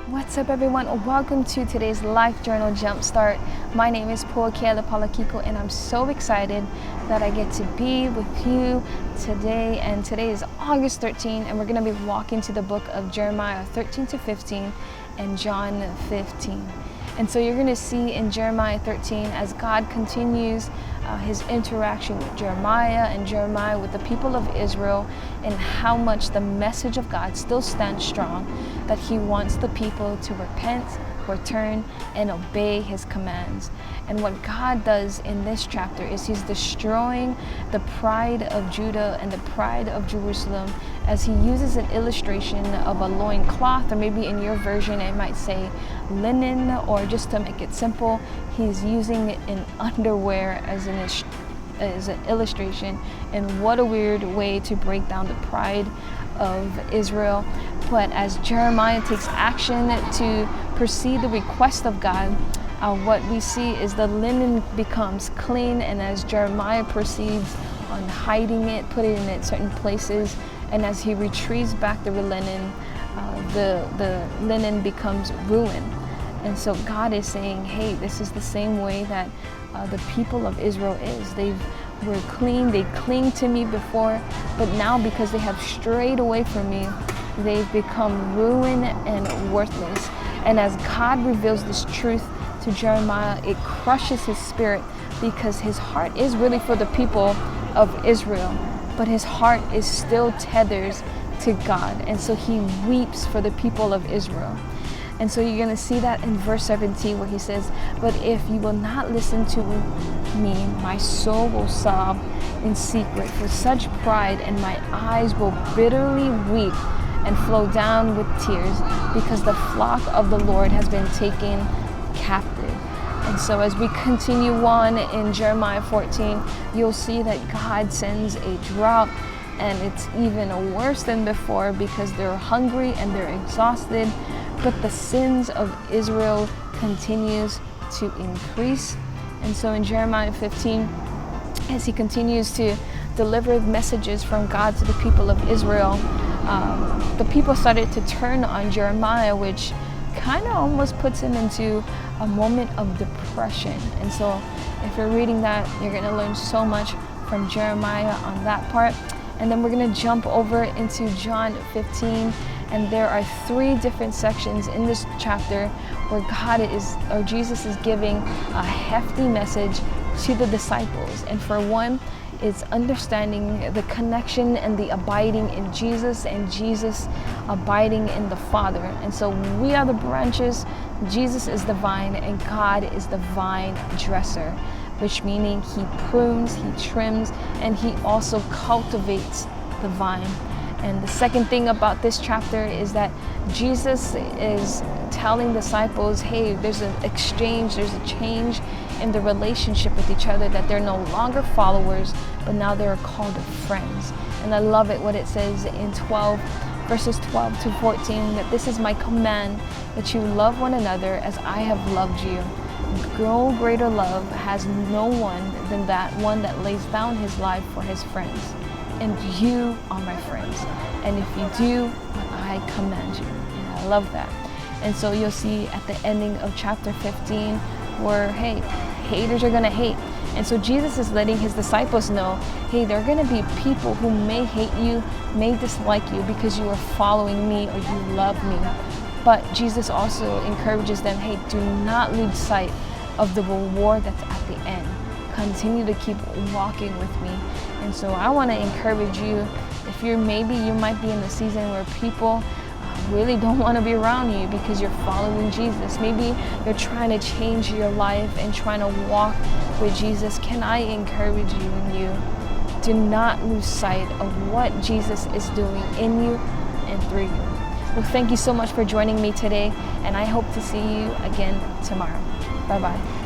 What's up, everyone? Welcome to today's Life Journal Jumpstart. My name is Poakela Palakiko, and I'm so excited that I get to be with you today. And today is August 13, and we're going to be walking to the book of Jeremiah 13 to 15 and John 15. And so you're going to see in Jeremiah 13 as God continues his interaction with Jeremiah and Jeremiah with the people of Israel, and how much the message of God still stands strong, that he wants the people to repent, return, and obey his commands. And what God does in this chapter is he's destroying the pride of Judah and the pride of Jerusalem, as he uses an illustration of a loincloth, or maybe in your version it might say linen, or just to make it simple, he's using it in underwear as an illustration. And what a weird way to break down the pride of Israel. But as Jeremiah takes action to precede the request of God, what we see is the linen becomes clean, and as Jeremiah proceeds on hiding it, putting it in certain places, and as he retrieves back the linen, the linen becomes ruined. And so God is saying, hey, this is the same way that the people of Israel is. They were clean, they cling to me before, but now because they have strayed away from me, they've become ruined and worthless. And as God reveals this truth to Jeremiah, it crushes his spirit, because his heart is really for the people of Israel, but his heart is still tethered to God. And so he weeps for the people of Israel. And so you're going to see that in verse 17, where he says, "But if you will not listen to me, my soul will sob in secret for such pride, and my eyes will bitterly weep and flow down with tears, because the flock of the Lord has been taken captive." And so as we continue on in Jeremiah 14, you'll see that God sends a drought, and it's even worse than before, because they're hungry and they're exhausted. But the sins of Israel continues to increase. And so in Jeremiah 15, as he continues to deliver messages from God to the people of Israel, the people started to turn on Jeremiah, which kind of almost puts him into a moment of depression. And so if you're reading that, you're going to learn so much from Jeremiah on that part. And then we're going to jump over into John 15. And there are three different sections in this chapter where Jesus is giving a hefty message to the disciples. And for one, it's understanding the connection and the abiding in Jesus, and Jesus abiding in the Father. And so we are the branches, Jesus is the vine, and God is the vine dresser, which meaning he prunes, he trims, and he also cultivates the vine. And the second thing about this chapter is that Jesus is telling disciples, hey, there's an exchange, there's a change in the relationship with each other, that they're no longer followers, but now they're called friends. And I love it what it says in verses 12 to 14, that this is my command, that you love one another as I have loved you. No greater love has no one than that one that lays down his life for his friends. And you are my friends. And if you do what I command you. And I love that. And so you'll see at the ending of chapter 15 where, hey, haters are going to hate. And so Jesus is letting his disciples know, hey, there are going to be people who may hate you, may dislike you because you are following me or you love me. But Jesus also encourages them, hey, do not lose sight of the reward that's at the end. Continue to keep walking with me. And so I want to encourage you, if you might be in a season where people really don't want to be around you because you're following Jesus. Maybe you're trying to change your life and trying to walk with Jesus. Can I encourage you and you? Do not lose sight of what Jesus is doing in you and through you. Well, thank you so much for joining me today, and I hope to see you again tomorrow. Bye-bye.